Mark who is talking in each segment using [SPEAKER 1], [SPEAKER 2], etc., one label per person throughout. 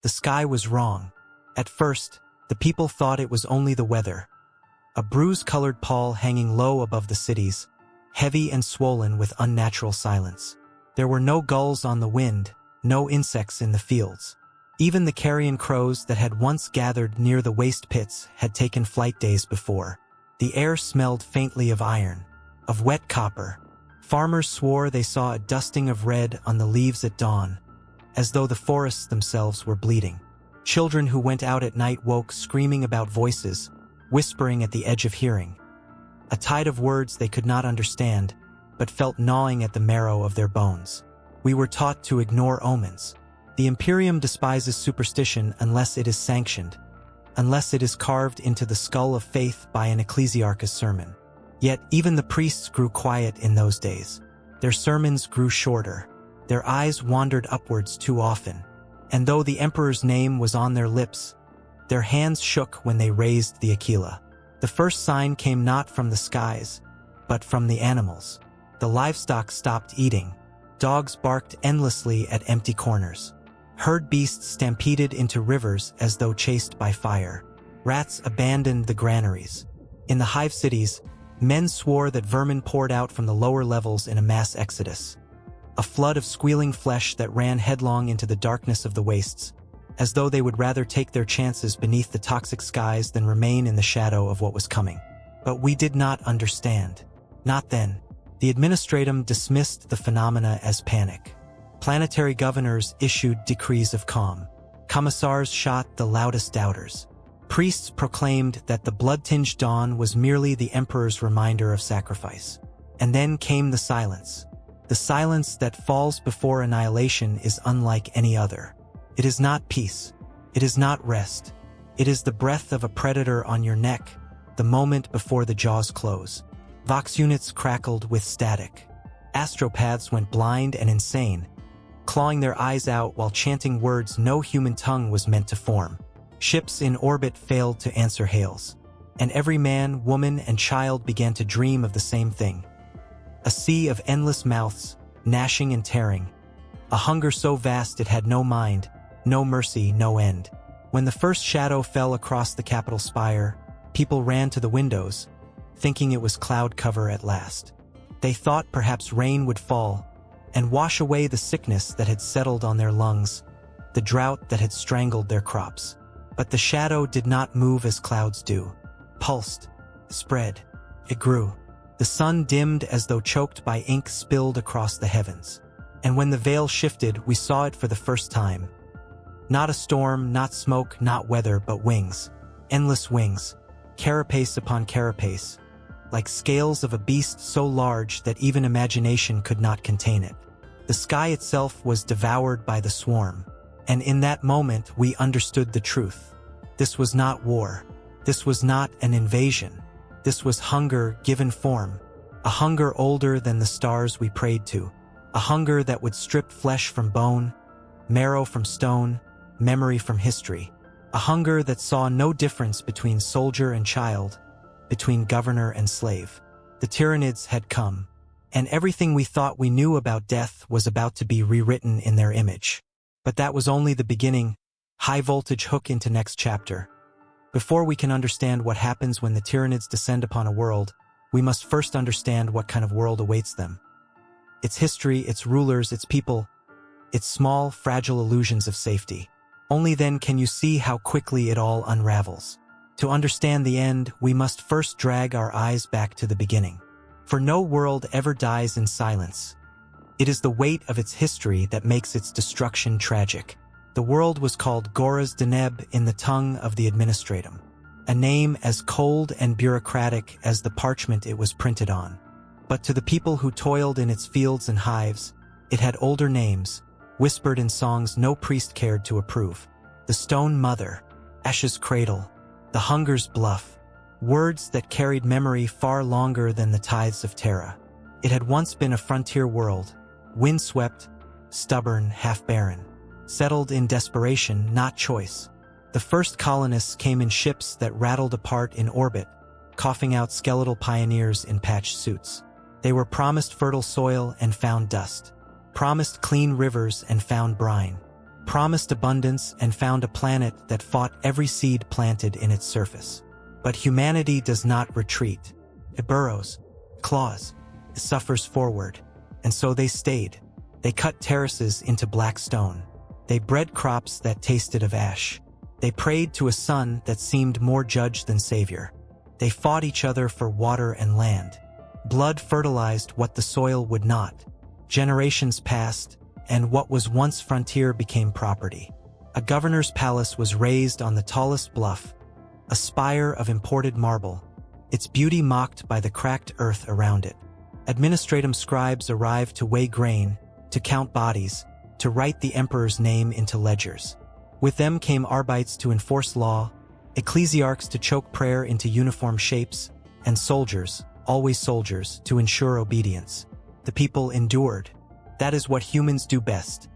[SPEAKER 1] The sky was wrong. At first, the people thought it was only the weather. A bruise-colored pall hanging low above the cities, heavy and swollen with unnatural silence. There were no gulls on the wind, no insects in the fields. Even the carrion crows that had once gathered near the waste pits had taken flight days before. The air smelled faintly of iron, of wet copper. Farmers swore they saw a dusting of red on the leaves at dawn, as though the forests themselves were bleeding. Children who went out at night woke screaming about voices, whispering at the edge of hearing. A tide of words they could not understand, but felt gnawing at the marrow of their bones. We were taught to ignore omens. The Imperium despises superstition unless it is sanctioned, unless it is carved into the skull of faith by an ecclesiarch's sermon. Yet even the priests grew quiet in those days. Their sermons grew shorter. Their eyes wandered upwards too often. And though the emperor's name was on their lips, their hands shook when they raised the Aquila. The first sign came not from the skies, but from the animals. The livestock stopped eating. Dogs barked endlessly at empty corners. Herd beasts stampeded into rivers as though chased by fire. Rats abandoned the granaries. In the hive cities, men swore that vermin poured out from the lower levels in a mass exodus. A flood of squealing flesh that ran headlong into the darkness of the wastes, as though they would rather take their chances beneath the toxic skies than remain in the shadow of what was coming. But we did not understand. Not then. The administratum dismissed the phenomena as panic. Planetary governors issued decrees of calm. Commissars shot the loudest doubters. Priests proclaimed that the blood-tinged dawn was merely the emperor's reminder of sacrifice. And then came the silence. The silence that falls before annihilation is unlike any other. It is not peace. It is not rest. It is the breath of a predator on your neck, the moment before the jaws close. Vox units crackled with static. Astropaths went blind and insane, clawing their eyes out while chanting words no human tongue was meant to form. Ships in orbit failed to answer hails. And every man, woman, and child began to dream of the same thing. A sea of endless mouths, gnashing and tearing. A hunger so vast it had no mind, no mercy, no end. When the first shadow fell across the Capitol spire, people ran to the windows, thinking it was cloud cover at last. They thought perhaps rain would fall and wash away the sickness that had settled on their lungs, the drought that had strangled their crops. But the shadow did not move as clouds do. Pulsed, spread, it grew. The sun dimmed as though choked by ink spilled across the heavens. And when the veil shifted, we saw it for the first time. Not a storm, not smoke, not weather, but wings. Endless wings, carapace upon carapace, like scales of a beast so large that even imagination could not contain it. The sky itself was devoured by the swarm. And in that moment, we understood the truth. This was not war. This was not an invasion. This was hunger given form. A hunger older than the stars we prayed to. A hunger that would strip flesh from bone, marrow from stone, memory from history. A hunger that saw no difference between soldier and child, between governor and slave. The Tyranids had come, and everything we thought we knew about death was about to be rewritten in their image. But that was only the beginning. High voltage hook into next chapter. Before we can understand what happens when the Tyranids descend upon a world, we must first understand what kind of world awaits them. Its history, its rulers, its people, its small, fragile illusions of safety. Only then can you see how quickly it all unravels. To understand the end, we must first drag our eyes back to the beginning. For no world ever dies in silence. It is the weight of its history that makes its destruction tragic. The world was called Goraz Deneb in the tongue of the administratum, a name as cold and bureaucratic as the parchment it was printed on. But to the people who toiled in its fields and hives, it had older names, whispered in songs no priest cared to approve. The Stone Mother, Ash's Cradle, the Hunger's Bluff, words that carried memory far longer than the tides of Terra. It had once been a frontier world, windswept, stubborn, half-barren, settled in desperation, not choice. The first colonists came in ships that rattled apart in orbit, coughing out skeletal pioneers in patched suits. They were promised fertile soil and found dust, promised clean rivers and found brine, promised abundance, and found a planet that fought every seed planted in its surface. But humanity does not retreat. It burrows, claws, it suffers forward. And so they stayed. They cut terraces into black stone. They bred crops that tasted of ash. They prayed to a sun that seemed more judge than savior. They fought each other for water and land. Blood fertilized what the soil would not. Generations passed, and what was once frontier became property. A governor's palace was raised on the tallest bluff, a spire of imported marble, its beauty mocked by the cracked earth around it. Administratum scribes arrived to weigh grain, to count bodies, to write the emperor's name into ledgers. With them came arbites to enforce law, ecclesiarchs to choke prayer into uniform shapes, and soldiers, always soldiers, to ensure obedience. The people endured. That is what humans do best.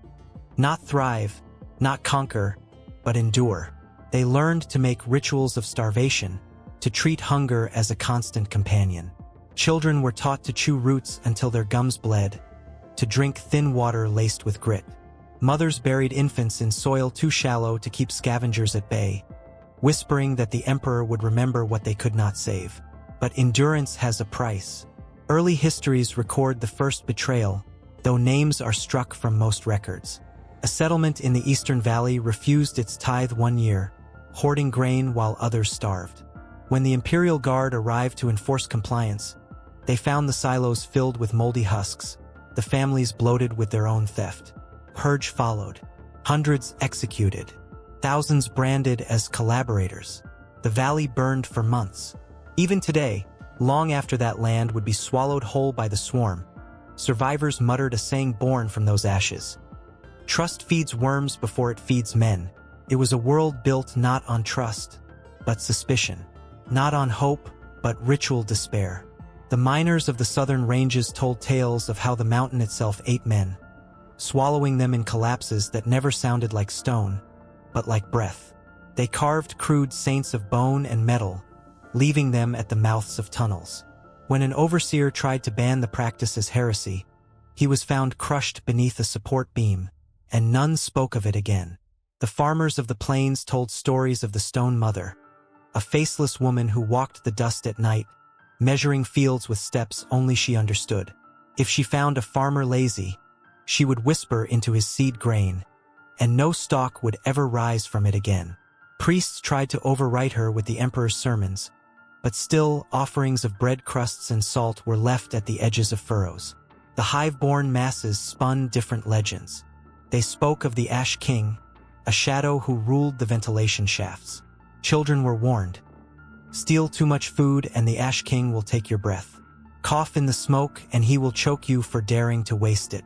[SPEAKER 1] Not thrive, not conquer, but endure. They learned to make rituals of starvation, to treat hunger as a constant companion. Children were taught to chew roots until their gums bled, to drink thin water laced with grit. Mothers buried infants in soil too shallow to keep scavengers at bay, whispering that the emperor would remember what they could not save. But endurance has a price. Early histories record the first betrayal, though names are struck from most records. A settlement in the Eastern Valley refused its tithe 1 year, hoarding grain while others starved. When the Imperial Guard arrived to enforce compliance, they found the silos filled with moldy husks, the families bloated with their own theft. Purge followed. Hundreds executed. Thousands branded as collaborators. The valley burned for months. Even today, long after that land would be swallowed whole by the swarm, survivors muttered a saying born from those ashes. Trust feeds worms before it feeds men. It was a world built not on trust, but suspicion. Not on hope, but ritual despair. The miners of the southern ranges told tales of how the mountain itself ate men, swallowing them in collapses that never sounded like stone, but like breath. They carved crude saints of bone and metal, leaving them at the mouths of tunnels. When an overseer tried to ban the practice as heresy, he was found crushed beneath a support beam, and none spoke of it again. The farmers of the plains told stories of the Stone Mother, a faceless woman who walked the dust at night, measuring fields with steps only she understood. If she found a farmer lazy, she would whisper into his seed grain, and no stalk would ever rise from it again. Priests tried to overwrite her with the emperor's sermons, but still offerings of bread crusts and salt were left at the edges of furrows. The hive-born masses spun different legends. They spoke of the Ash King, a shadow who ruled the ventilation shafts. Children were warned. Steal too much food and the Ash King will take your breath. Cough in the smoke and he will choke you for daring to waste it.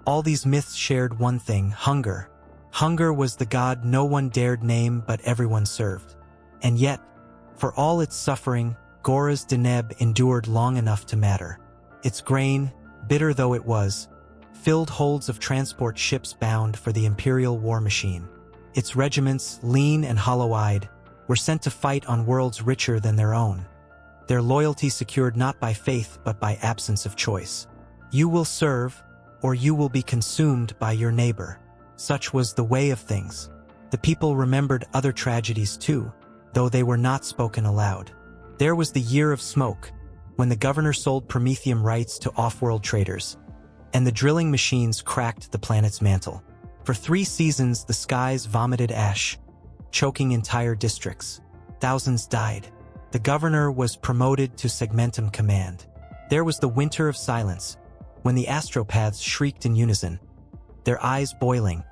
[SPEAKER 1] All these myths shared one thing: hunger. Hunger was the god no one dared name but everyone served. And yet, for all its suffering, Gora's Deneb endured long enough to matter. Its grain, bitter though it was, filled holds of transport ships bound for the imperial war machine. Its regiments, lean and hollow-eyed, were sent to fight on worlds richer than their own. Their loyalty secured not by faith but by absence of choice. You will serve, or you will be consumed by your neighbor. Such was the way of things. The people remembered other tragedies too, though they were not spoken aloud. There was the Year of Smoke, when the governor sold Prometheum rights to off-world traders, and the drilling machines cracked the planet's mantle. For 3 seasons the skies vomited ash, choking entire districts. Thousands died. The governor was promoted to segmentum command. There was the Winter of Silence, when the astropaths shrieked in unison, their eyes boiling,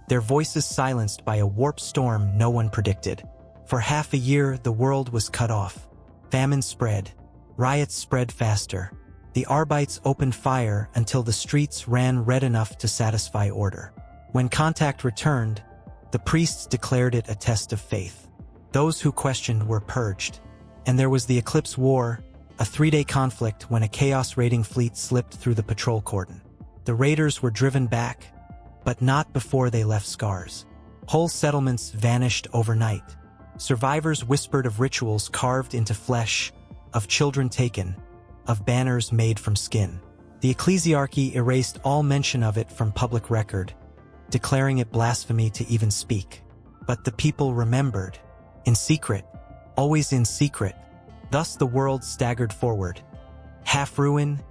[SPEAKER 1] their voices silenced by a warp storm no one predicted. For half a year the world was cut off. Famine spread. Riots spread faster. The Arbites opened fire until the streets ran red enough to satisfy order. When contact returned, the priests declared it a test of faith. Those who questioned were purged. And there was the Eclipse War, a 3-day conflict when a chaos-raiding fleet slipped through the patrol cordon. The raiders were driven back, but not before they left scars. Whole settlements vanished overnight. Survivors whispered of rituals carved into flesh, of children taken, of banners made from skin. The ecclesiarchy erased all mention of it from public record, declaring it blasphemy to even speak. But the people remembered. In secret, always in secret. Thus the world staggered forward. Half ruin,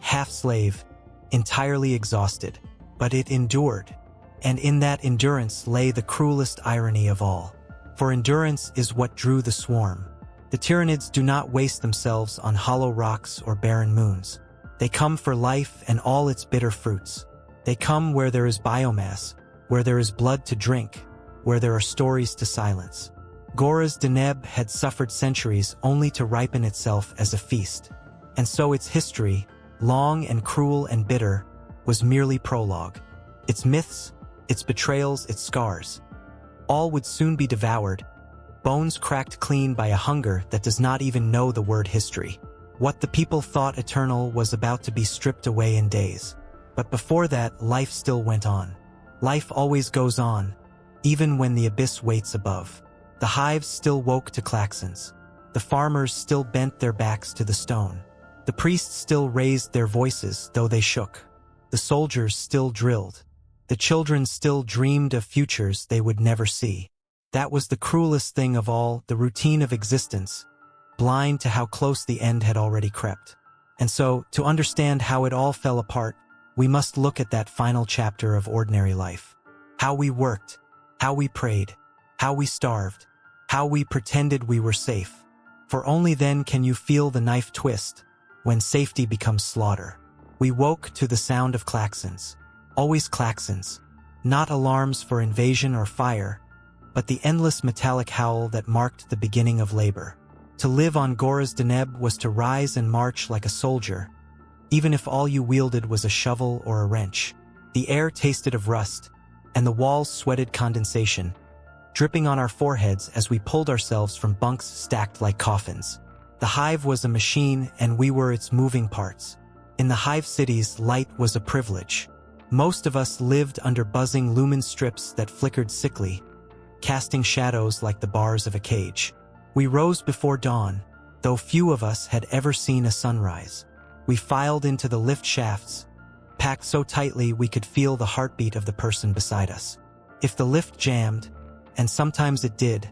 [SPEAKER 1] half slave, entirely exhausted. But it endured. And in that endurance lay the cruelest irony of all. For endurance is what drew the swarm. The Tyranids do not waste themselves on hollow rocks or barren moons. They come for life and all its bitter fruits. They come where there is biomass, where there is blood to drink, where there are stories to silence. Gora's Deneb had suffered centuries only to ripen itself as a feast. And so its history, long and cruel and bitter, was merely prologue. Its myths, its betrayals, its scars, all would soon be devoured, bones cracked clean by a hunger that does not even know the word history. What the people thought eternal was about to be stripped away in days. But before that, life still went on. Life always goes on, even when the abyss waits above. The hives still woke to claxons. The farmers still bent their backs to the stone. The priests still raised their voices, though they shook. The soldiers still drilled. The children still dreamed of futures they would never see. That was the cruelest thing of all, the routine of existence, blind to how close the end had already crept. And so, to understand how it all fell apart, we must look at that final chapter of ordinary life. How we worked, how we prayed, how we starved, how we pretended we were safe. For only then can you feel the knife twist, when safety becomes slaughter. We woke to the sound of claxons. Always claxons, not alarms for invasion or fire, but the endless metallic howl that marked the beginning of labor. To live on Gora's Deneb was to rise and march like a soldier, even if all you wielded was a shovel or a wrench. The air tasted of rust, and the walls sweated condensation, dripping on our foreheads as we pulled ourselves from bunks stacked like coffins. The hive was a machine, and we were its moving parts. In the hive cities, light was a privilege. Most of us lived under buzzing lumen strips that flickered sickly, casting shadows like the bars of a cage. We rose before dawn, though few of us had ever seen a sunrise. We filed into the lift shafts, packed so tightly we could feel the heartbeat of the person beside us. If the lift jammed, and sometimes it did,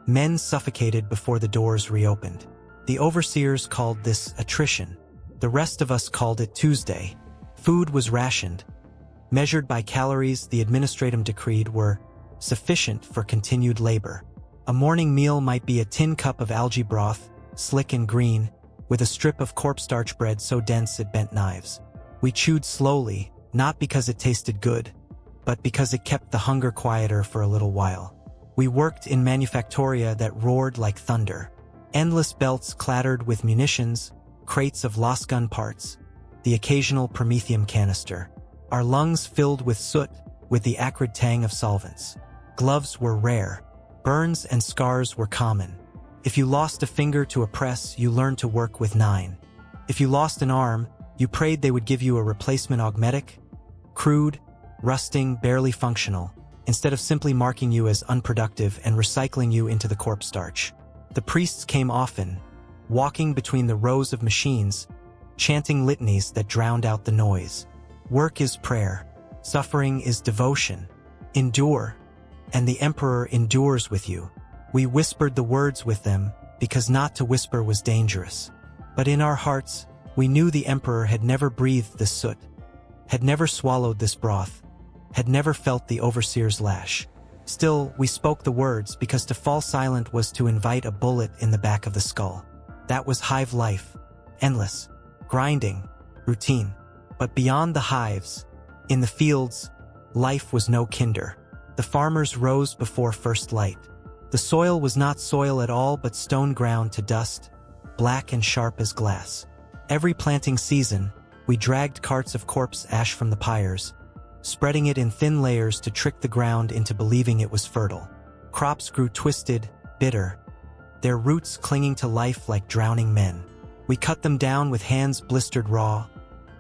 [SPEAKER 1] men suffocated before the doors reopened. The overseers called this attrition. The rest of us called it Tuesday. Food was rationed. Measured by calories the administratum decreed were sufficient for continued labor. A morning meal might be a tin cup of algae broth, slick and green, with a strip of cornstarch bread so dense it bent knives. We chewed slowly, not because it tasted good, but because it kept the hunger quieter for a little while. We worked in manufactoria that roared like thunder. Endless belts clattered with munitions, crates of lost gun parts, the occasional promethium canister. Our lungs filled with soot, with the acrid tang of solvents. Gloves were rare. Burns and scars were common. If you lost a finger to a press, you learned to work with 9. If you lost an arm, you prayed they would give you a replacement augmetic, crude, rusting, barely functional, instead of simply marking you as unproductive and recycling you into the corpse starch. The priests came often, walking between the rows of machines, chanting litanies that drowned out the noise. Work is prayer. Suffering is devotion. Endure, and the emperor endures with you. We whispered the words with them, because not to whisper was dangerous. But in our hearts, we knew the emperor had never breathed this soot, had never swallowed this broth, had never felt the overseer's lash. Still, we spoke the words because to fall silent was to invite a bullet in the back of the skull. That was hive life, endless, grinding, routine. But beyond the hives, in the fields, life was no kinder. The farmers rose before first light. The soil was not soil at all but stone ground to dust, black and sharp as glass. Every planting season, we dragged carts of corpse ash from the pyres, spreading it in thin layers to trick the ground into believing it was fertile. Crops grew twisted, bitter, their roots clinging to life like drowning men. We cut them down with hands blistered raw,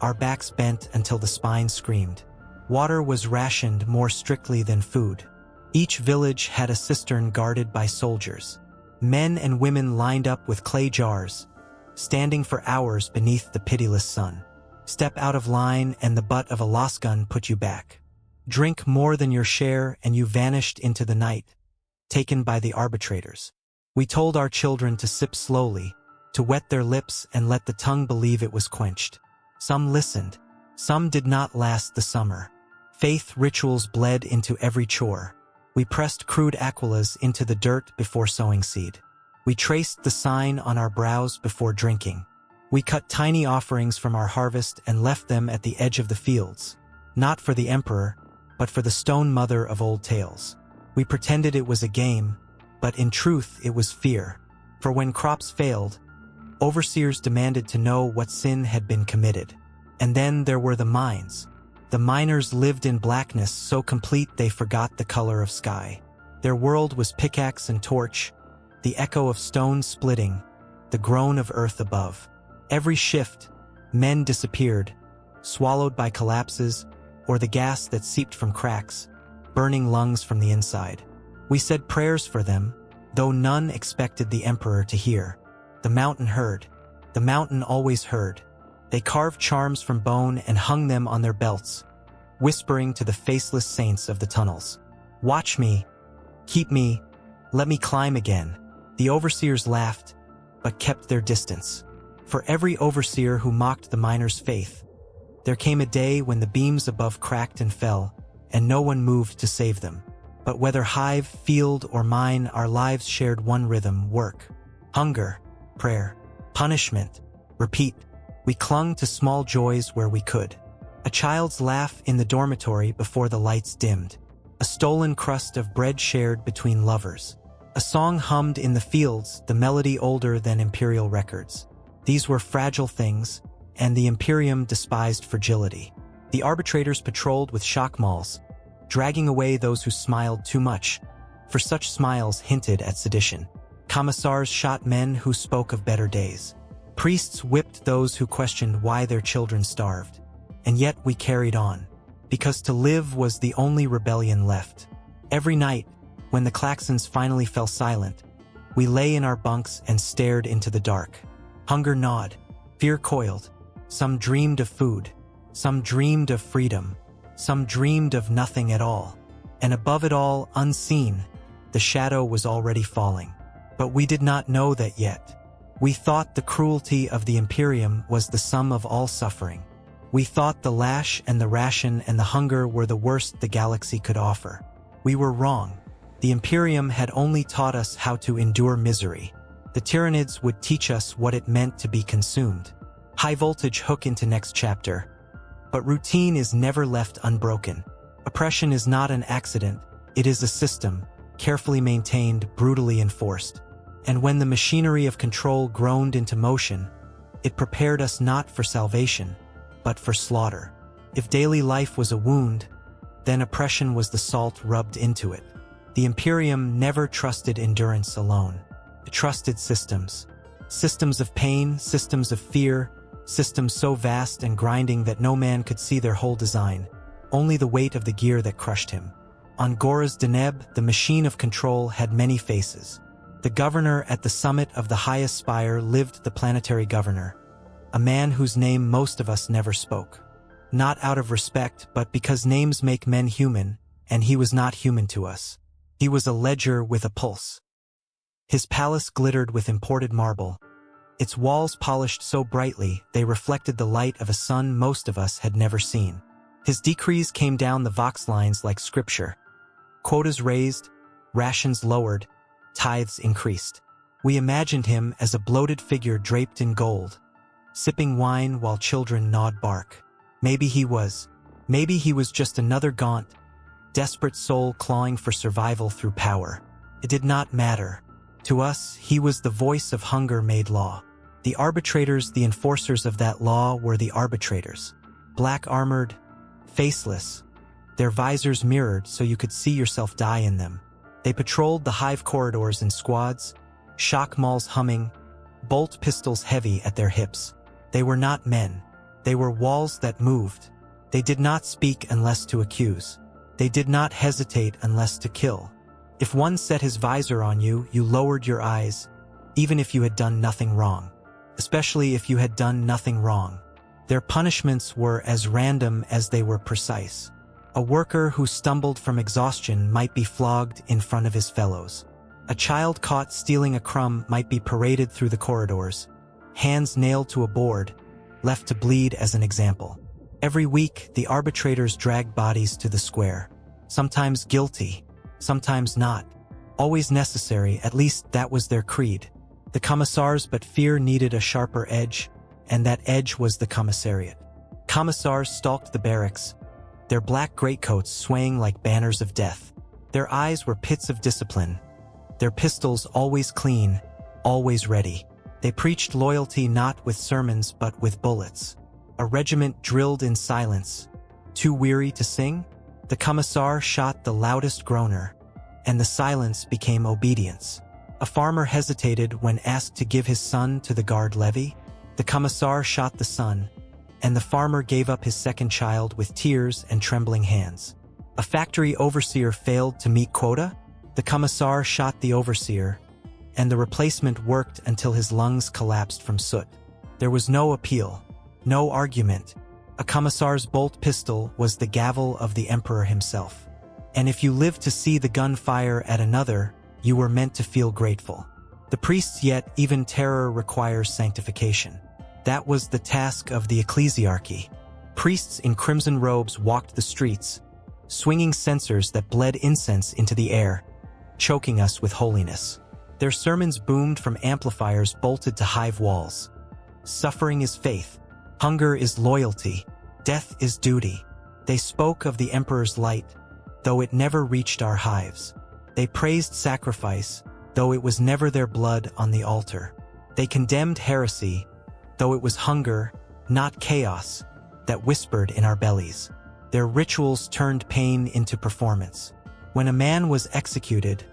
[SPEAKER 1] our backs bent until the spine screamed. Water was rationed more strictly than food. Each village had a cistern guarded by soldiers. Men and women lined up with clay jars, standing for hours beneath the pitiless sun. Step out of line and the butt of a lost gun put you back. Drink more than your share and you vanished into the night, taken by the arbitrators. We told our children to sip slowly, to wet their lips and let the tongue believe it was quenched. Some listened. Some did not last the summer. Faith rituals bled into every chore. We pressed crude aquilas into the dirt before sowing seed. We traced the sign on our brows before drinking. We cut tiny offerings from our harvest and left them at the edge of the fields, not for the emperor, but for the stone mother of old tales. We pretended it was a game, but in truth it was fear. For when crops failed, overseers demanded to know what sin had been committed. And then there were the mines. The miners lived in blackness so complete they forgot the color of sky. Their world was pickaxe and torch, the echo of stone splitting, the groan of earth above. Every shift, men disappeared, swallowed by collapses, or the gas that seeped from cracks, burning lungs from the inside. We said prayers for them, though none expected the emperor to hear. The mountain heard. The mountain always heard. They carved charms from bone and hung them on their belts, whispering to the faceless saints of the tunnels. Watch me, keep me, let me climb again. The overseers laughed, but kept their distance. For every overseer who mocked the miners' faith, there came a day when the beams above cracked and fell, and no one moved to save them. But whether hive, field, or mine, our lives shared one rhythm: work, hunger, prayer, punishment, repeat. We clung to small joys where we could. A child's laugh in the dormitory before the lights dimmed. A stolen crust of bread shared between lovers. A song hummed in the fields, the melody older than imperial records. These were fragile things, and the Imperium despised fragility. The arbitrators patrolled with shock mauls, dragging away those who smiled too much, for such smiles hinted at sedition. Commissars shot men who spoke of better days. Priests whipped those who questioned why their children starved. And yet we carried on, because to live was the only rebellion left. Every night, when the klaxons finally fell silent, we lay in our bunks and stared into the dark. Hunger gnawed, fear coiled. Some dreamed of food, some dreamed of freedom, some dreamed of nothing at all. And above it all, unseen, the shadow was already falling. But we did not know that yet. We thought the cruelty of the Imperium was the sum of all suffering. We thought the lash and the ration and the hunger were the worst the galaxy could offer. We were wrong. The Imperium had only taught us how to endure misery. The Tyranids would teach us what it meant to be consumed. High voltage hook into next chapter. But routine is never left unbroken. Oppression is not an accident. It is a system, carefully maintained, brutally enforced. And when the machinery of control groaned into motion, it prepared us not for salvation, but for slaughter. If daily life was a wound, then oppression was the salt rubbed into it. The Imperium never trusted endurance alone. It trusted systems. Systems of pain, systems of fear, systems so vast and grinding that no man could see their whole design, only the weight of the gear that crushed him. On Gora's Deneb, the machine of control had many faces. The governor at the summit of the highest spire lived the planetary governor, a man whose name most of us never spoke. Not out of respect, but because names make men human, and he was not human to us. He was a ledger with a pulse. His palace glittered with imported marble. Its walls polished so brightly they reflected the light of a sun most of us had never seen. His decrees came down the vox lines like scripture. Quotas raised, rations lowered, tithes increased. We imagined him as a bloated figure draped in gold, sipping wine while children gnawed bark. Maybe he was just another gaunt, desperate soul clawing for survival through power. It did not matter. To us, he was the voice of hunger made law. The arbitrators, the enforcers of that law, were the arbitrators. Black-armored, faceless, their visors mirrored so you could see yourself die in them. They patrolled the hive corridors in squads, shock mauls humming, bolt pistols heavy at their hips. They were not men. They were walls that moved. They did not speak unless to accuse. They did not hesitate unless to kill. If one set his visor on you, you lowered your eyes, even if you had done nothing wrong. Especially if you had done nothing wrong. Their punishments were as random as they were precise. A worker who stumbled from exhaustion might be flogged in front of his fellows. A child caught stealing a crumb might be paraded through the corridors, hands nailed to a board, left to bleed as an example. Every week, the arbitrators dragged bodies to the square. Sometimes guilty, sometimes not. Always necessary, at least that was their creed. The commissars but fear needed a sharper edge, and that edge was the commissariat. Commissars stalked the barracks, their black greatcoats swaying like banners of death. Their eyes were pits of discipline, their pistols always clean, always ready. They preached loyalty not with sermons but with bullets. A regiment drilled in silence. Too weary to sing? The commissar shot the loudest groaner, and the silence became obedience. A farmer hesitated when asked to give his son to the guard levy. The commissar shot the son, and the farmer gave up his second child with tears and trembling hands. A factory overseer failed to meet quota. The commissar shot the overseer, and the replacement worked until his lungs collapsed from soot. There was no appeal, no argument. A commissar's bolt pistol was the gavel of the emperor himself. And if you lived to see the gun fire at another, you were meant to feel grateful. The priests yet even terror requires sanctification. That was the task of the ecclesiarchy. Priests in crimson robes walked the streets, swinging censers that bled incense into the air, choking us with holiness. Their sermons boomed from amplifiers bolted to hive walls. Suffering is faith. Hunger is loyalty. Death is duty. They spoke of the emperor's light, though it never reached our hives. They praised sacrifice, though it was never their blood on the altar. They condemned heresy, though it was hunger, not chaos, that whispered in our bellies. Their rituals turned pain into performance. When a man was executed,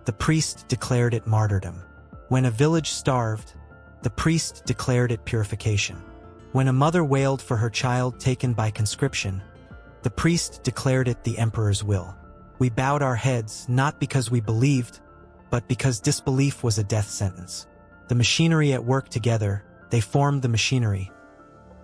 [SPEAKER 1] the priest declared it martyrdom. When a village starved, the priest declared it purification. When a mother wailed for her child taken by conscription, the priest declared it the emperor's will. We bowed our heads not because we believed, but because disbelief was a death sentence. The machinery at work together, they formed the machinery.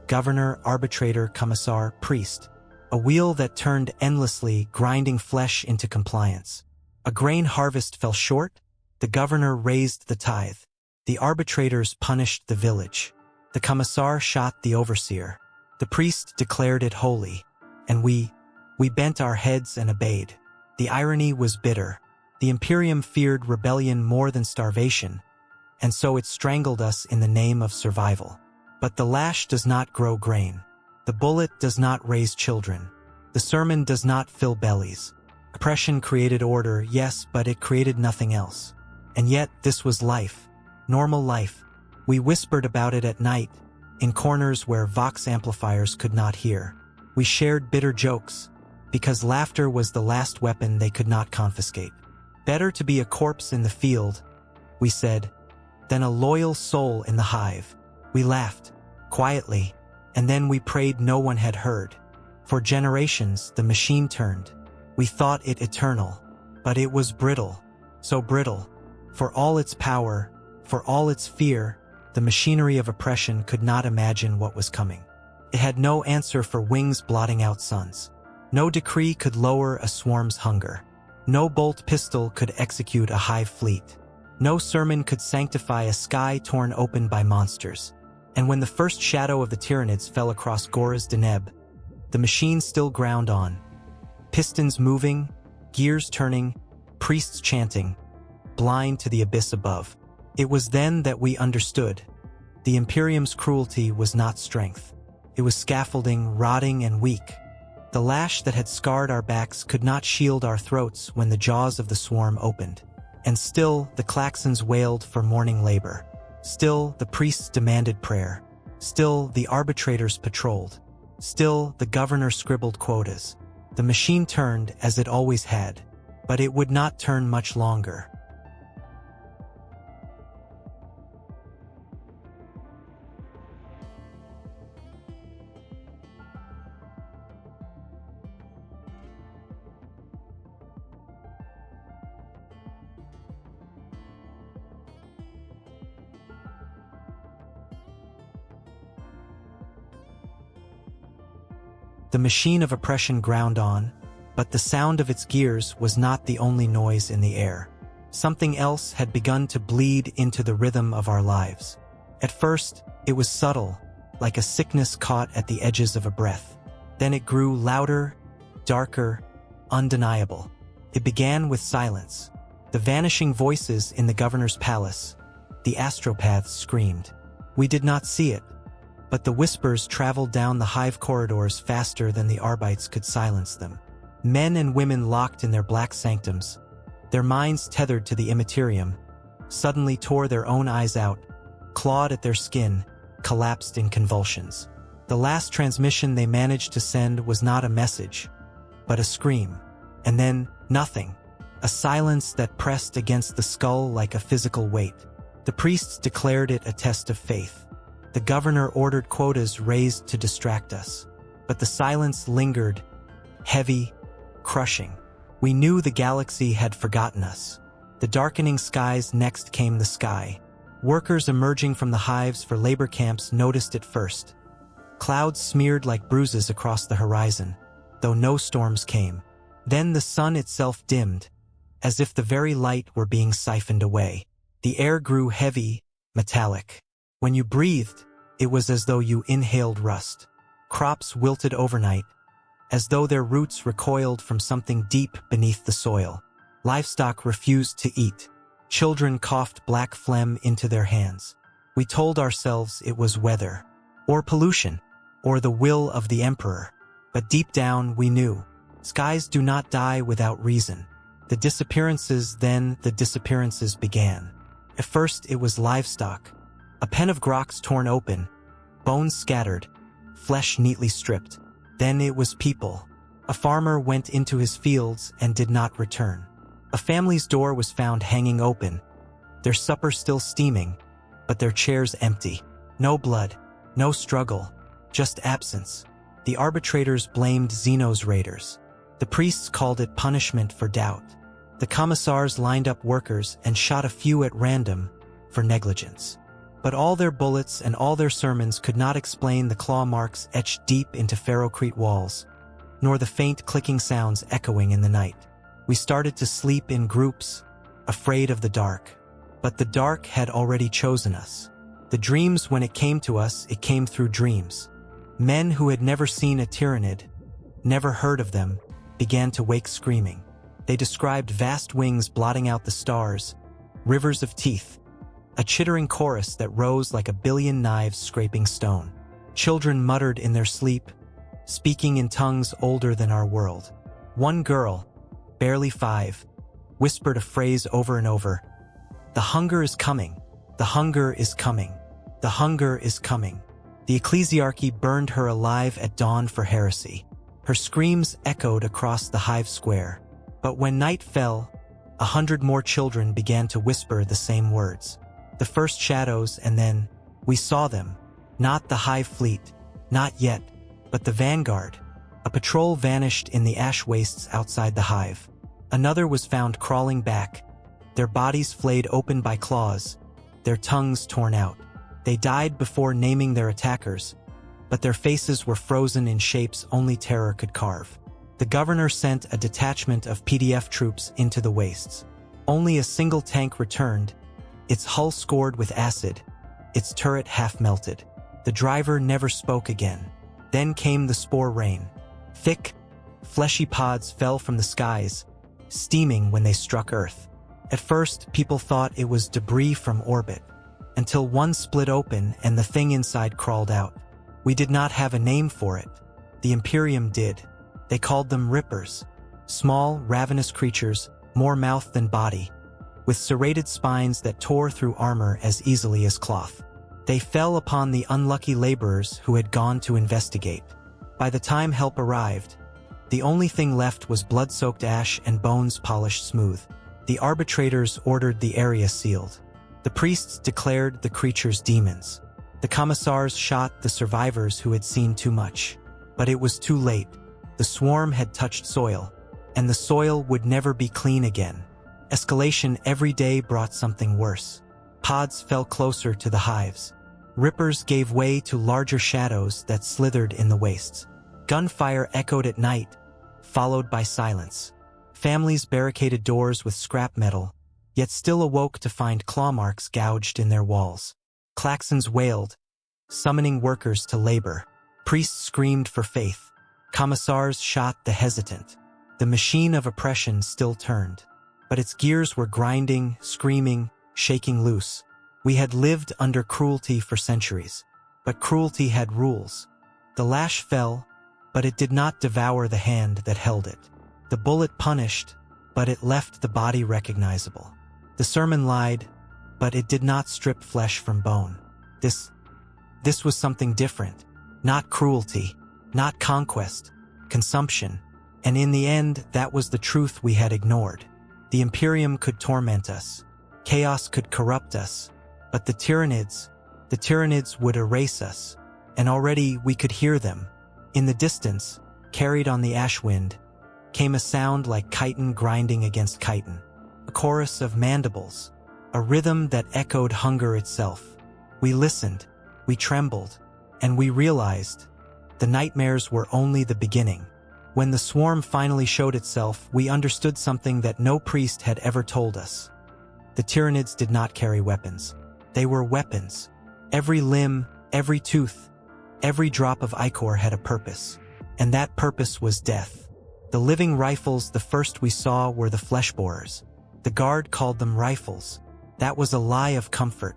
[SPEAKER 1] Governor, arbitrator, commissar, priest. A wheel that turned endlessly, grinding flesh into compliance. A grain harvest fell short, the governor raised the tithe. The arbitrators punished the village. The commissar shot the overseer. The priest declared it holy. And we bent our heads and obeyed. The irony was bitter. The imperium feared rebellion more than starvation, and so it strangled us in the name of survival. But the lash does not grow grain. The bullet does not raise children. The sermon does not fill bellies. Oppression created order, yes, but it created nothing else. And yet, this was life. Normal life. We whispered about it at night, in corners where vox amplifiers could not hear. We shared bitter jokes, because laughter was the last weapon they could not confiscate. Better to be a corpse in the field, we said, than a loyal soul in the hive. We laughed, quietly, and then we prayed no one had heard. For generations, the machine turned. We thought it eternal, but it was brittle, so brittle. For all its power, for all its fear, the machinery of oppression could not imagine what was coming. It had no answer for wings blotting out suns. No decree could lower a swarm's hunger. No bolt pistol could execute a hive fleet. No sermon could sanctify a sky torn open by monsters. And when the first shadow of the Tyranids fell across Gora's Deneb, the machine still ground on. Pistons moving, gears turning, priests chanting, blind to the abyss above. It was then that we understood. The Imperium's cruelty was not strength. It was scaffolding, rotting and weak. The lash that had scarred our backs could not shield our throats when the jaws of the swarm opened. And still, the klaxons wailed for morning labor. Still, the priests demanded prayer. Still, the arbitrators patrolled. Still, the governor scribbled quotas. The machine turned as it always had, but it would not turn much longer. The machine of oppression ground on, But the sound of its gears was not the only noise in the air. Something else had begun to bleed into the rhythm of our lives. At first, it was subtle, like a sickness caught at the edges of a breath. Then it grew louder, darker, undeniable. It began with silence. The vanishing voices in the governor's palace. The astropaths screamed. We did not see it, but the whispers traveled down the hive corridors faster than the Arbites could silence them. Men and women locked in their black sanctums, their minds tethered to the immaterium, suddenly tore their own eyes out, clawed at their skin, collapsed in convulsions. The last transmission they managed to send was not a message, but a scream. And then, nothing. A silence that pressed against the skull like a physical weight. The priests declared it a test of faith. The governor ordered quotas raised to distract us. But the silence lingered, heavy, crushing. We knew the galaxy had forgotten us. The darkening skies next came the sky. Workers emerging from the hives for labor camps noticed it first. Clouds smeared like bruises across the horizon, though no storms came. Then the sun itself dimmed, as if the very light were being siphoned away. The air grew heavy, metallic. When you breathed, it was as though you inhaled rust. Crops wilted overnight, as though their roots recoiled from something deep beneath the soil. Livestock refused to eat. Children coughed black phlegm into their hands. We told ourselves it was weather, or pollution, or the will of the emperor. But deep down we knew, skies do not die without reason. The disappearances began. At first it was livestock. A pen of groks torn open, bones scattered, flesh neatly stripped. Then it was people. A farmer went into his fields and did not return. A family's door was found hanging open, their supper still steaming, but their chairs empty. No blood, no struggle, just absence. The arbitrators blamed Xeno's raiders. The priests called it punishment for doubt. The commissars lined up workers and shot a few at random for negligence. But all their bullets and all their sermons could not explain the claw marks etched deep into ferrocrete walls, nor the faint clicking sounds echoing in the night. We started to sleep in groups, afraid of the dark. But the dark had already chosen us. The dreams, when it came to us, it came through dreams. Men who had never seen a Tyranid, never heard of them, began to wake screaming. They described vast wings blotting out the stars, rivers of teeth, a chittering chorus that rose like a billion knives scraping stone. Children muttered in their sleep, speaking in tongues older than our world. One girl, barely 5, whispered a phrase over and over. The hunger is coming. The hunger is coming. The hunger is coming. The ecclesiarchy burned her alive at dawn for heresy. Her screams echoed across the hive square. But when night fell, 100 more children began to whisper the same words. The first shadows, and then we saw them. Not the hive fleet, not yet, but the vanguard. A patrol vanished in the ash wastes outside the hive. Another was found crawling back, their bodies flayed open by claws, their tongues torn out. They died before naming their attackers, but their faces were frozen in shapes only terror could carve. The governor sent a detachment of PDF troops into the wastes. Only a single tank returned, its hull scored with acid, its turret half melted. The driver never spoke again. Then came the spore rain. Thick, fleshy pods fell from the skies, steaming when they struck Earth. At first, people thought it was debris from orbit, until one split open and the thing inside crawled out. We did not have a name for it. The Imperium did. They called them Rippers. Small, ravenous creatures, more mouth than body, with serrated spines that tore through armor as easily as cloth. They fell upon the unlucky laborers who had gone to investigate. By the time help arrived, the only thing left was blood-soaked ash and bones polished smooth. The arbitrators ordered the area sealed. The priests declared the creatures demons. The commissars shot the survivors who had seen too much. But it was too late. The swarm had touched soil, and the soil would never be clean again. Escalation every day brought something worse. Pods fell closer to the hives. Rippers gave way to larger shadows that slithered in the wastes. Gunfire echoed at night, followed by silence. Families barricaded doors with scrap metal, yet still awoke to find claw marks gouged in their walls. Klaxons wailed, summoning workers to labor. Priests screamed for faith. Commissars shot the hesitant. The machine of oppression still turned, but its gears were grinding, screaming, shaking loose. We had lived under cruelty for centuries, but cruelty had rules. The lash fell, but it did not devour the hand that held it. The bullet punished, but it left the body recognizable. The sermon lied, but it did not strip flesh from bone. This was something different. Not cruelty, not conquest, consumption. And in the end, that was the truth we had ignored. The Imperium could torment us. Chaos could corrupt us. But the Tyranids would erase us. And already we could hear them. In the distance, carried on the ash wind, came a sound like chitin grinding against chitin. A chorus of mandibles. A rhythm that echoed hunger itself. We listened, we trembled, and we realized the nightmares were only the beginning. When the swarm finally showed itself, we understood something that no priest had ever told us. The Tyranids did not carry weapons. They were weapons. Every limb, every tooth, every drop of ichor had a purpose. And that purpose was death. The living rifles the first we saw were the flesh borers. The guard called them rifles. That was a lie of comfort.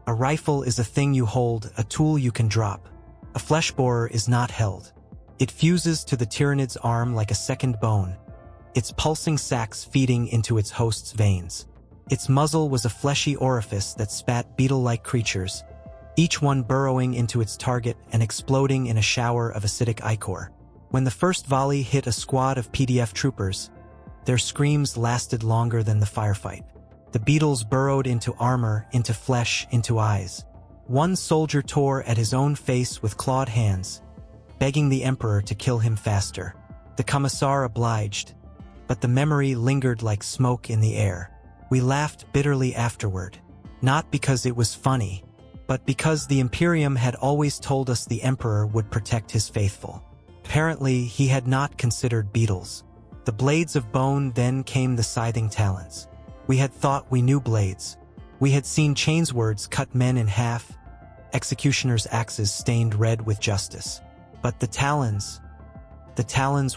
[SPEAKER 1] A rifle is a thing you hold, a tool you can drop. A flesh borer is not held. It fuses to the Tyranid's arm like a second bone, its pulsing sacs feeding into its host's veins. Its muzzle was a fleshy orifice that spat beetle-like creatures, each one burrowing into its target and exploding in a shower of acidic ichor. When the first volley hit a squad of PDF troopers, their screams lasted longer than the firefight. The beetles burrowed into armor, into flesh, into eyes. One soldier tore at his own face with clawed hands, begging the Emperor to kill him faster. The Commissar obliged, but the memory lingered like smoke in the air. We laughed bitterly afterward, not because it was funny, but because the Imperium had always told us the Emperor would protect his faithful. Apparently, he had not considered beetles. The blades of bone, then came the scything talons. We had thought we knew blades. We had seen chainswords cut men in half, executioners' axes stained red with justice. But the talons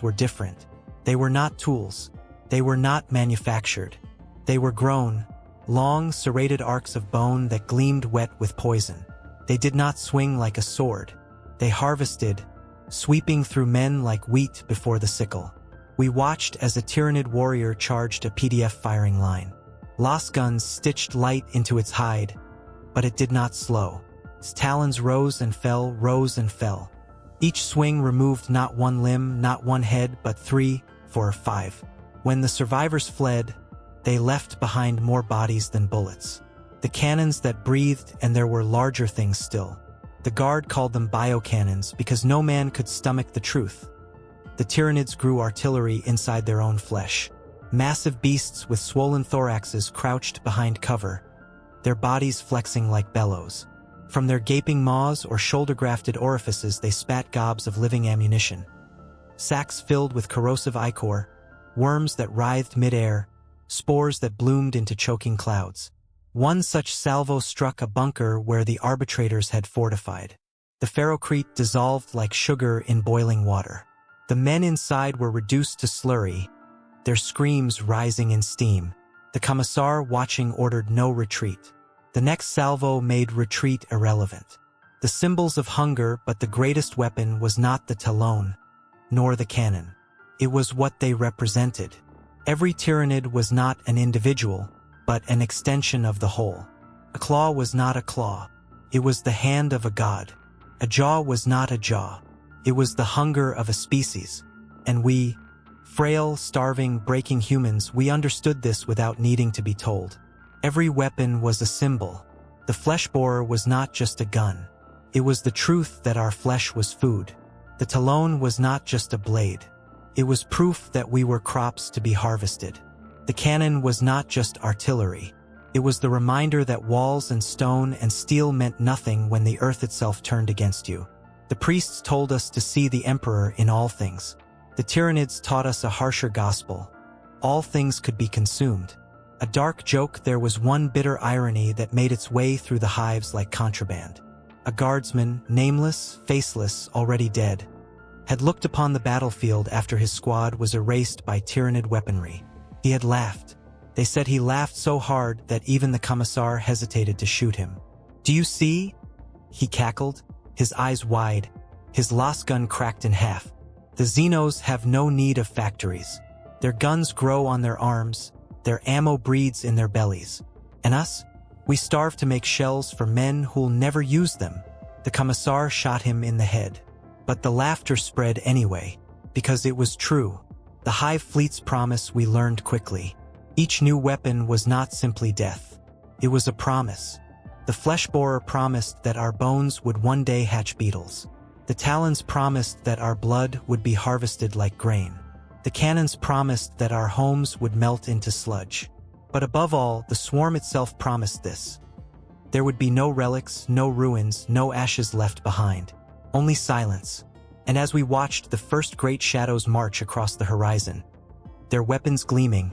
[SPEAKER 1] were different. They were not tools. They were not manufactured. They were grown, long, serrated arcs of bone that gleamed wet with poison. They did not swing like a sword. They harvested, sweeping through men like wheat before the sickle. We watched as a Tyranid warrior charged a PDF firing line. Las guns stitched light into its hide, but it did not slow. Its talons rose and fell, rose and fell. Each swing removed not one limb, not one head, but 3, 4, or 5. When the survivors fled, they left behind more bodies than bullets. The cannons that breathed, and there were larger things still. The guard called them biocannons because no man could stomach the truth. The Tyranids grew artillery inside their own flesh. Massive beasts with swollen thoraxes crouched behind cover, their bodies flexing like bellows. From their gaping maws or shoulder-grafted orifices they spat gobs of living ammunition. Sacs filled with corrosive ichor, worms that writhed mid-air, spores that bloomed into choking clouds. One such salvo struck a bunker where the arbitrators had fortified. The ferrocrete dissolved like sugar in boiling water. The men inside were reduced to slurry, their screams rising in steam. The Commissar, watching, ordered no retreat. The next salvo made retreat irrelevant. The symbols of hunger, but the greatest weapon was not the talon, nor the cannon. It was what they represented. Every Tyranid was not an individual, but an extension of the whole. A claw was not a claw. It was the hand of a god. A jaw was not a jaw. It was the hunger of a species. And we, frail, starving, breaking humans, we understood this without needing to be told. Every weapon was a symbol. The flesh borer was not just a gun. It was the truth that our flesh was food. The talon was not just a blade. It was proof that we were crops to be harvested. The cannon was not just artillery. It was the reminder that walls and stone and steel meant nothing when the earth itself turned against you. The priests told us to see the Emperor in all things. The Tyranids taught us a harsher gospel. All things could be consumed. A dark joke, there was one bitter irony that made its way through the hives like contraband. A guardsman, nameless, faceless, already dead, had looked upon the battlefield after his squad was erased by Tyranid weaponry. He had laughed. They said he laughed so hard that even the commissar hesitated to shoot him. "Do you see?" he cackled, his eyes wide, his las gun cracked in half. "The Xenos have no need of factories. Their guns grow on their arms, their ammo breeds in their bellies. And us? We starve to make shells for men who'll never use them." The commissar shot him in the head. But the laughter spread anyway, because it was true. The Hive Fleet's promise we learned quickly. Each new weapon was not simply death. It was a promise. The Fleshborer promised that our bones would one day hatch beetles. The Talons promised that our blood would be harvested like grain. The cannons promised that our homes would melt into sludge. But above all, the swarm itself promised this. There would be no relics, no ruins, no ashes left behind. Only silence. And as we watched the first great shadows march across the horizon, their weapons gleaming,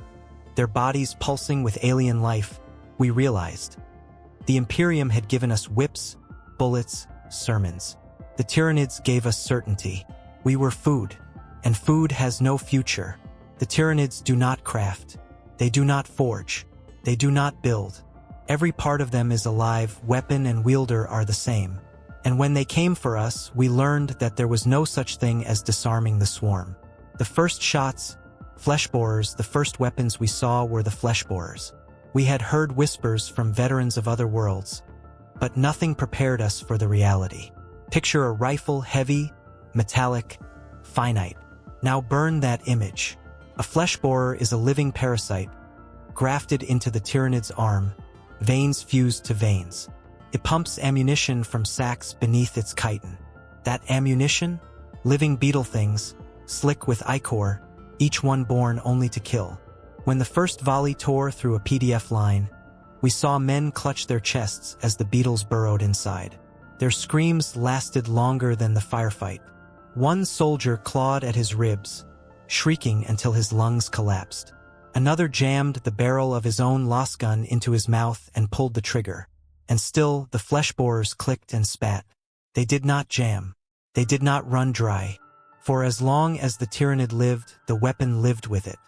[SPEAKER 1] their bodies pulsing with alien life, we realized the Imperium had given us whips, bullets, sermons. The Tyranids gave us certainty. We were food, and food has no future. The Tyranids do not craft. They do not forge. They do not build. Every part of them is alive, weapon and wielder are the same. And when they came for us, we learned that there was no such thing as disarming the swarm. The first shots, fleshborers, the first weapons we saw were the fleshborers. We had heard whispers from veterans of other worlds, but nothing prepared us for the reality. Picture a rifle, heavy, metallic, finite. Now burn that image. A fleshborer is a living parasite, grafted into the Tyranid's arm, veins fused to veins. It pumps ammunition from sacks beneath its chitin. That ammunition? Living beetle things, slick with ichor, each one born only to kill. When the first volley tore through a PDF line, we saw men clutch their chests as the beetles burrowed inside. Their screams lasted longer than the firefight. One soldier clawed at his ribs, shrieking until his lungs collapsed. Another jammed the barrel of his own las gun into his mouth and pulled the trigger. And still the fleshborers clicked and spat. They did not jam. They did not run dry. For as long as the Tyranid lived, the weapon lived with it.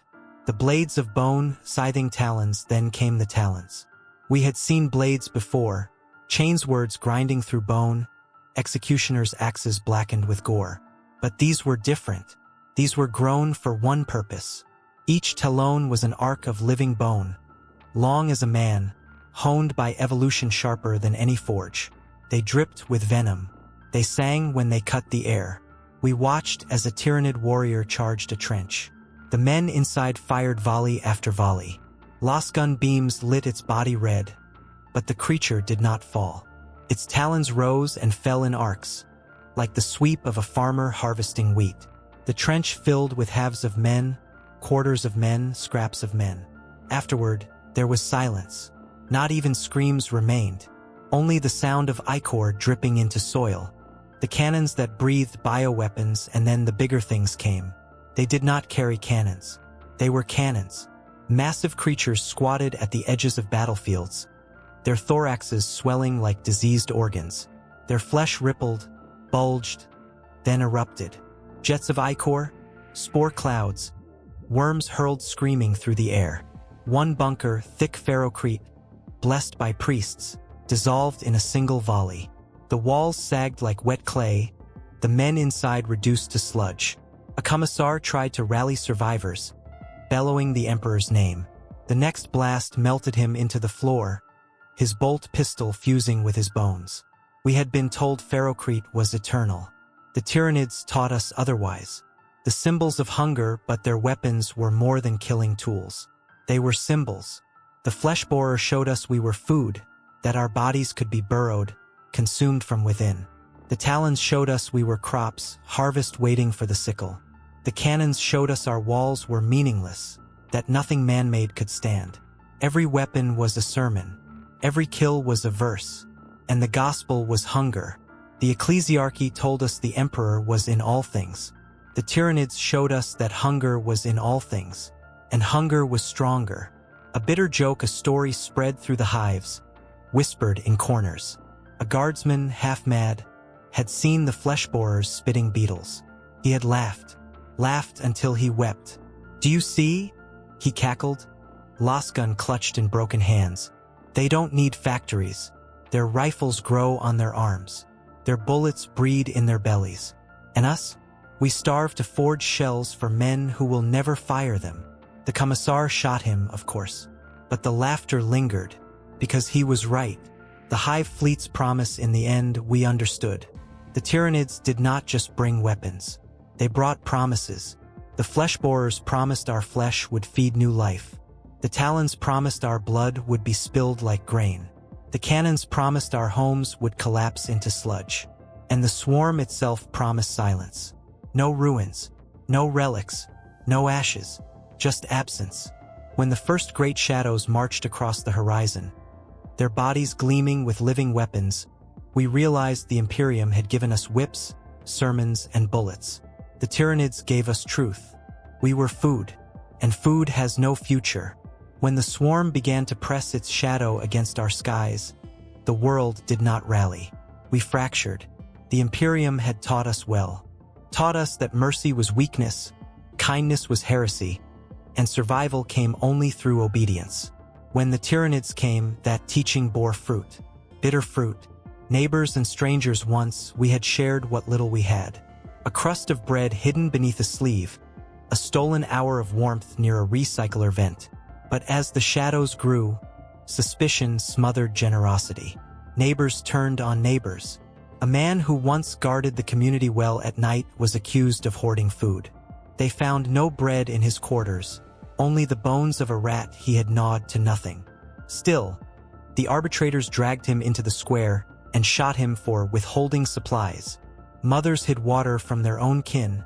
[SPEAKER 1] The blades of bone, scything talons, then came the talons. We had seen blades before, chainswords grinding through bone, executioners' axes blackened with gore. But these were different. These were grown for one purpose. Each talon was an arc of living bone, long as a man, honed by evolution sharper than any forge. They dripped with venom. They sang when they cut the air. We watched as a Tyranid warrior charged a trench. The men inside fired volley after volley. Las gun beams lit its body red, but the creature did not fall. Its talons rose and fell in arcs, like the sweep of a farmer harvesting wheat. The trench filled with halves of men, quarters of men, scraps of men. Afterward, there was silence. Not even screams remained. Only the sound of ichor dripping into soil. The cannons that breathed bioweapons, and then the bigger things came. They did not carry cannons. They were cannons. Massive creatures squatted at the edges of battlefields, their thoraxes swelling like diseased organs. Their flesh rippled, bulged, then erupted. Jets of ichor, spore clouds, worms hurled screaming through the air. One bunker, thick ferrocrete, blessed by priests, dissolved in a single volley. The walls sagged like wet clay, the men inside reduced to sludge. A commissar tried to rally survivors, bellowing the Emperor's name. The next blast melted him into the floor, his bolt pistol fusing with his bones. We had been told ferrocrete was eternal. The Tyranids taught us otherwise. The symbols of hunger, but their weapons were more than killing tools. They were symbols. The fleshborer showed us we were food, that our bodies could be burrowed, consumed from within. The talons showed us we were crops, harvest waiting for the sickle. The cannons showed us our walls were meaningless, that nothing man-made could stand. Every weapon was a sermon. Every kill was a verse. And the gospel was hunger. The ecclesiarchy told us the emperor was in all things. The Tyranids showed us that hunger was in all things, and hunger was stronger. A bitter joke, a story spread through the hives, whispered in corners. A guardsman, half mad, had seen the flesh borers spitting beetles. He had laughed until he wept. "Do you see?" he cackled, lasgun clutched in broken hands. "They don't need factories. Their rifles grow on their arms. Their bullets breed in their bellies. And us? We starve to forge shells for men who will never fire them." The commissar shot him, of course. But the laughter lingered, because he was right. The hive fleet's promise in the end we understood. The Tyranids did not just bring weapons. They brought promises. The flesh borers promised our flesh would feed new life. The talons promised our blood would be spilled like grain. The cannons promised our homes would collapse into sludge. And the swarm itself promised silence. No ruins, no relics, no ashes, just absence. When the first great shadows marched across the horizon, their bodies gleaming with living weapons, we realized the Imperium had given us whips, sermons, and bullets. The Tyranids gave us truth. We were food, and food has no future. When the swarm began to press its shadow against our skies, the world did not rally. We fractured. The Imperium had taught us well. Taught us that mercy was weakness, kindness was heresy, and survival came only through obedience. When the Tyranids came, that teaching bore fruit. Bitter fruit. Neighbors and strangers once, we had shared what little we had. A crust of bread hidden beneath a sleeve, a stolen hour of warmth near a recycler vent. But as the shadows grew, suspicion smothered generosity. Neighbors turned on neighbors. A man who once guarded the community well at night was accused of hoarding food. They found no bread in his quarters, only the bones of a rat he had gnawed to nothing. Still, the arbitrators dragged him into the square and shot him for withholding supplies. Mothers hid water from their own kin,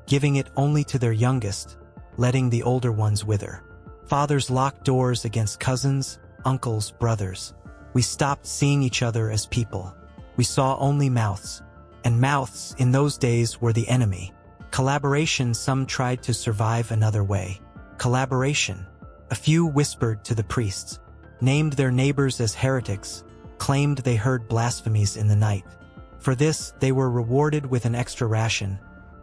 [SPEAKER 1] giving it only to their youngest, letting the older ones wither. Fathers locked doors against cousins, uncles, brothers. We stopped seeing each other as people. We saw only mouths, and mouths in those days were the enemy. Collaboration, some tried to survive another way. Collaboration. A few whispered to the priests, named their neighbors as heretics, claimed they heard blasphemies in the night. For this, they were rewarded with an extra ration,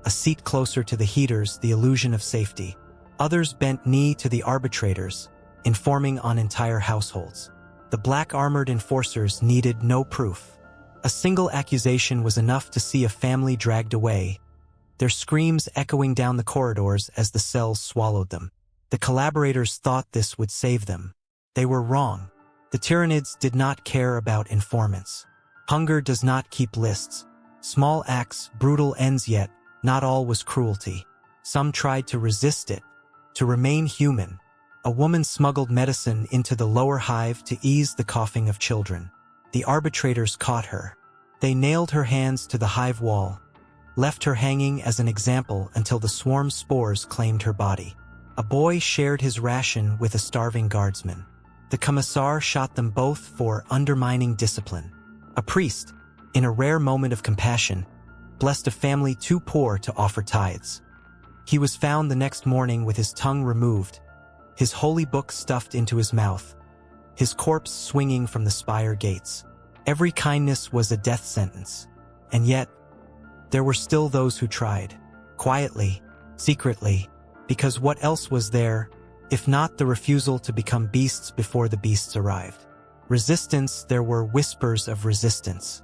[SPEAKER 1] a seat closer to the heaters, the illusion of safety. Others bent knee to the arbitrators, informing on entire households. The black-armored enforcers needed no proof. A single accusation was enough to see a family dragged away, their screams echoing down the corridors as the cells swallowed them. The collaborators thought this would save them. They were wrong. The Tyranids did not care about informants. Hunger does not keep lists. Small acts, brutal ends, yet not all was cruelty. Some tried to resist it, to remain human. A woman smuggled medicine into the lower hive to ease the coughing of children. The arbitrators caught her. They nailed her hands to the hive wall, left her hanging as an example until the swarm spores claimed her body. A boy shared his ration with a starving guardsman. The commissar shot them both for undermining discipline. A priest, in a rare moment of compassion, blessed a family too poor to offer tithes. He was found the next morning with his tongue removed, his holy book stuffed into his mouth, his corpse swinging from the spire gates. Every kindness was a death sentence. And yet, there were still those who tried, quietly, secretly, because what else was there, if not the refusal to become beasts before the beasts arrived? Resistance, there were whispers of resistance.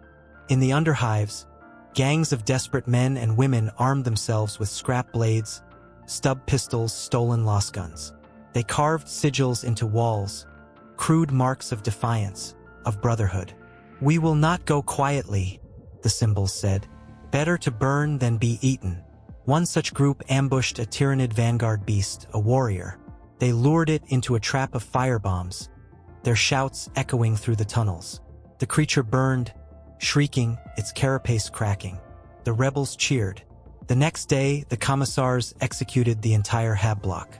[SPEAKER 1] In the underhives, gangs of desperate men and women armed themselves with scrap blades, stub pistols, stolen lost guns. They carved sigils into walls, crude marks of defiance, of brotherhood. "We will not go quietly," the symbols said. "Better to burn than be eaten." One such group ambushed a Tyranid vanguard beast, a warrior. They lured it into a trap of firebombs, their shouts echoing through the tunnels. The creature burned, shrieking, its carapace cracking. The rebels cheered. The next day, the commissars executed the entire hab block.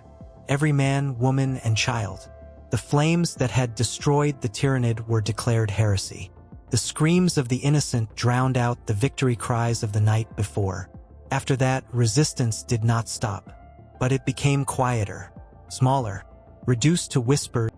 [SPEAKER 1] Every man, woman, and child. The flames that had destroyed the Tyranid were declared heresy. The screams of the innocent drowned out the victory cries of the night before. After that, resistance did not stop. But it became quieter, smaller, reduced to whispers